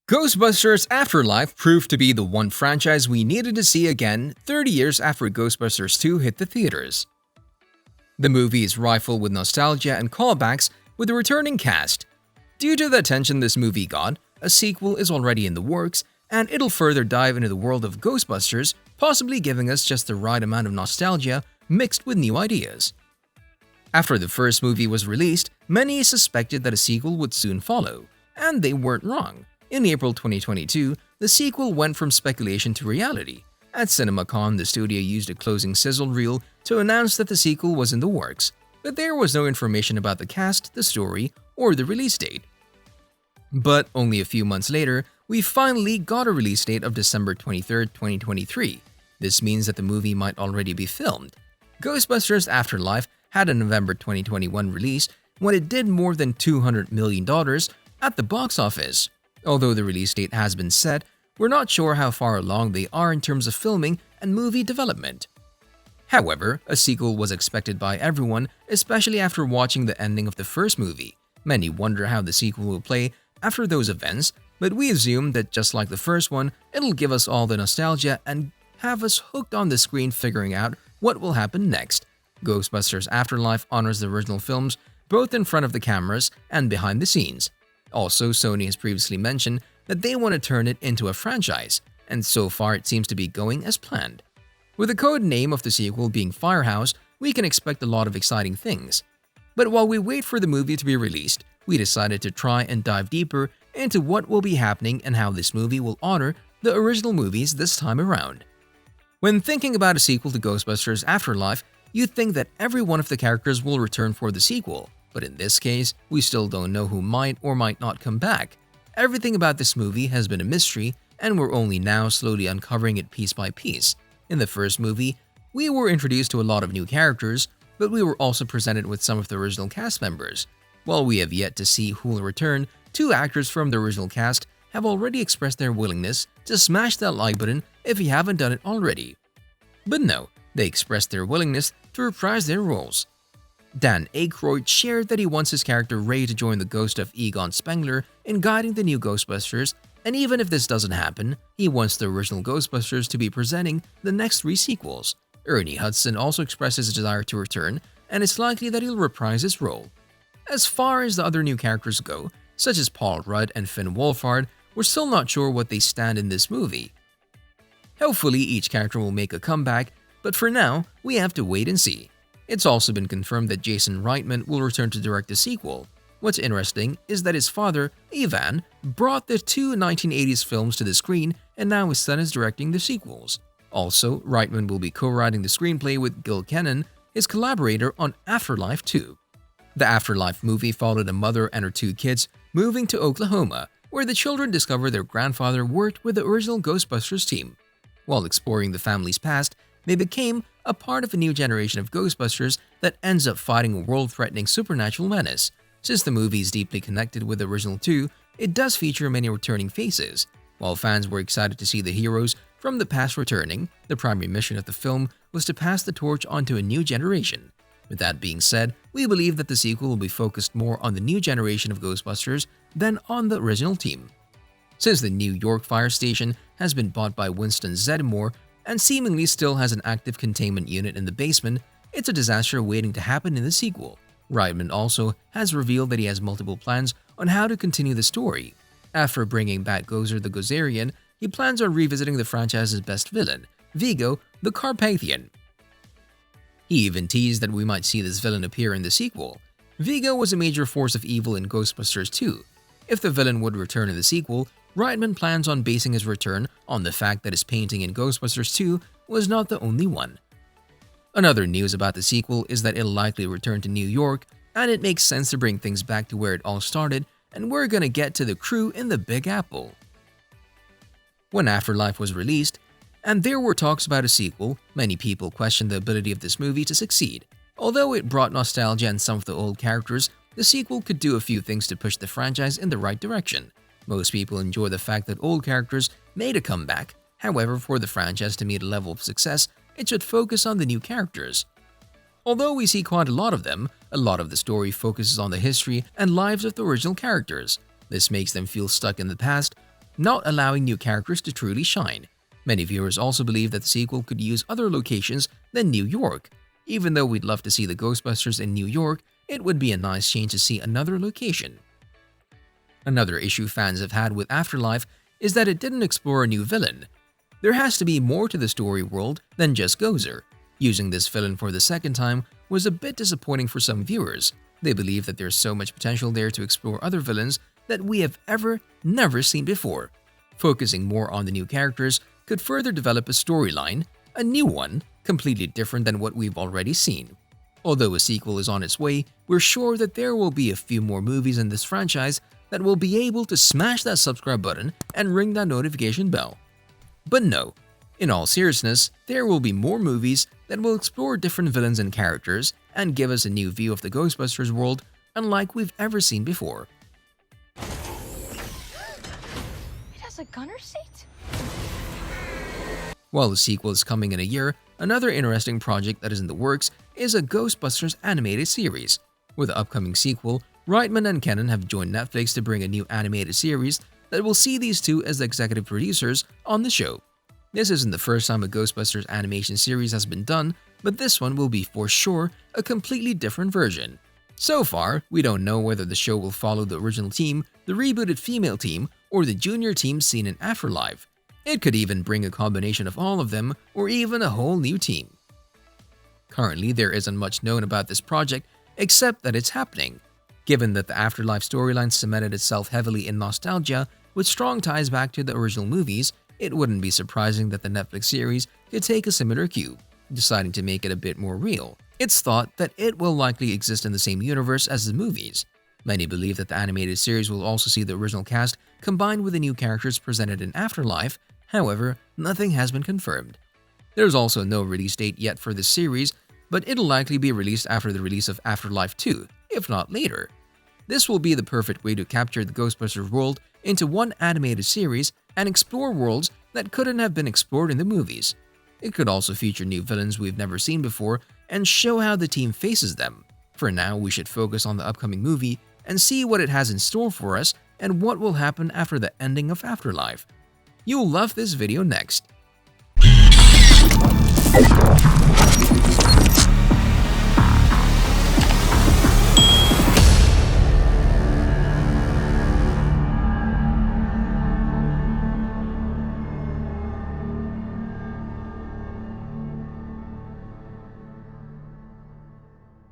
Ghostbusters Afterlife proved to be the one franchise we needed to see again 30 years after Ghostbusters 2 hit the theaters. The movie is rife with nostalgia and callbacks with a returning cast. Due to the attention this movie got, a sequel is already in the works, and it'll further dive into the world of Ghostbusters, possibly giving us just the right amount of nostalgia mixed with new ideas. After the first movie was released, many suspected that a sequel would soon follow, and they weren't wrong. In April 2022, the sequel went from speculation to reality. At CinemaCon, the studio used a closing sizzle reel to announce that the sequel was in the works, but there was no information about the cast, the story, or the release date. But only a few months later, we finally got a release date of December 23, 2023. This means that the movie might already be filmed. Ghostbusters Afterlife had a November 2021 release when it did more than $200 million at the box office. Although the release date has been set, we're not sure how far along they are in terms of filming and movie development. However, a sequel was expected by everyone, especially after watching the ending of the first movie. Many wonder how the sequel will play after those events, but we assume that just like the first one, it'll give us all the nostalgia and have us hooked on the screen figuring out what will happen next. Ghostbusters Afterlife honors the original films both in front of the cameras and behind the scenes. Also, Sony has previously mentioned that they want to turn it into a franchise, and so far it seems to be going as planned. With the code name of the sequel being Firehouse, we can expect a lot of exciting things. But while we wait for the movie to be released, we decided to try and dive deeper into what will be happening and how this movie will honor the original movies this time around. When thinking about a sequel to Ghostbusters Afterlife, you'd think that every one of the characters will return for the sequel. But in this case, we still don't know who might or might not come back. Everything about this movie has been a mystery, and we're only now slowly uncovering it piece by piece. In the first movie, we were introduced to a lot of new characters, but we were also presented with some of the original cast members. While we have yet to see who will return, 2 actors from the original cast have already expressed their willingness to smash that like button if you haven't done it already. But no, they expressed their willingness to reprise their roles. Dan Aykroyd shared that he wants his character Ray to join the ghost of Egon Spengler in guiding the new Ghostbusters, and even if this doesn't happen, he wants the original Ghostbusters to be presenting the next 3 sequels. Ernie Hudson also expressed his desire to return, and it's likely that he'll reprise his role. As far as the other new characters go, such as Paul Rudd and Finn Wolfhard, we're still not sure what they stand in this movie. Hopefully each character will make a comeback, but for now, we have to wait and see. It's also been confirmed that Jason Reitman will return to direct the sequel. What's interesting is that his father, Ivan, brought the 2 1980s films to the screen, and now his son is directing the sequels. Also, Reitman will be co-writing the screenplay with Gil Kenan, his collaborator on Afterlife 2. The Afterlife movie followed a mother and her 2 kids moving to Oklahoma, where the children discover their grandfather worked with the original Ghostbusters team. While exploring the family's past, they became a part of a new generation of Ghostbusters that ends up fighting a world-threatening supernatural menace. Since the movie is deeply connected with the original 2, it does feature many returning faces. While fans were excited to see the heroes from the past returning, the primary mission of the film was to pass the torch onto a new generation. With that being said, we believe that the sequel will be focused more on the new generation of Ghostbusters than on the original team. Since the New York fire station has been bought by Winston Zeddemore and seemingly still has an active containment unit in the basement, it's a disaster waiting to happen in the sequel. Reitman also has revealed that he has multiple plans on how to continue the story. After bringing back Gozer the Gozerian, he plans on revisiting the franchise's best villain, Vigo the Carpathian. He even teased that we might see this villain appear in the sequel. Vigo was a major force of evil in Ghostbusters 2. If the villain would return in the sequel, Reitman plans on basing his return on the fact that his painting in Ghostbusters 2 was not the only one. Another news about the sequel is that it'll likely return to New York, and it makes sense to bring things back to where it all started, and we're gonna get to the crew in the Big Apple. When Afterlife was released, and there were talks about a sequel, many people questioned the ability of this movie to succeed. Although it brought nostalgia and some of the old characters, the sequel could do a few things to push the franchise in the right direction. Most people enjoy the fact that old characters made a comeback. However, for the franchise to meet a level of success, it should focus on the new characters. Although we see quite a lot of them, a lot of the story focuses on the history and lives of the original characters. This makes them feel stuck in the past, not allowing new characters to truly shine. Many viewers also believe that the sequel could use other locations than New York. Even though we'd love to see the Ghostbusters in New York, it would be a nice change to see another location. Another issue fans have had with Afterlife is that it didn't explore a new villain. There has to be more to the story world than just Gozer. Using this villain for the second time was a bit disappointing for some viewers. They believe that there's so much potential there to explore other villains that we have never seen before. Focusing more on the new characters could further develop a storyline, a new one, completely different than what we've already seen. Although a sequel is on its way, we're sure that there will be a few more movies in this franchise that will be able to smash that subscribe button and ring that notification bell. But no, in all seriousness, there will be more movies that will explore different villains and characters and give us a new view of the Ghostbusters world unlike we've ever seen before. It has a gunner seat? While the sequel is coming in a year, another interesting project that is in the works is a Ghostbusters animated series. With the upcoming sequel, Reitman and Kenan have joined Netflix to bring a new animated series that will see these two as the executive producers on the show. This isn't the first time a Ghostbusters animation series has been done, but this one will be for sure a completely different version. So far, we don't know whether the show will follow the original team, the rebooted female team, or the junior team seen in Afterlife. It could even bring a combination of all of them, or even a whole new team. Currently, there isn't much known about this project except that it's happening. Given that the Afterlife storyline cemented itself heavily in nostalgia with strong ties back to the original movies, it wouldn't be surprising that the Netflix series could take a similar cue, deciding to make it a bit more real. It's thought that it will likely exist in the same universe as the movies. Many believe that the animated series will also see the original cast combined with the new characters presented in Afterlife. However, nothing has been confirmed. There's also no release date yet for this series, but it'll likely be released after the release of Afterlife 2, if not later. This will be the perfect way to capture the Ghostbusters world into one animated series and explore worlds that couldn't have been explored in the movies. It could also feature new villains we've never seen before and show how the team faces them. For now, we should focus on the upcoming movie and see what it has in store for us and what will happen after the ending of Afterlife. You'll love this video next.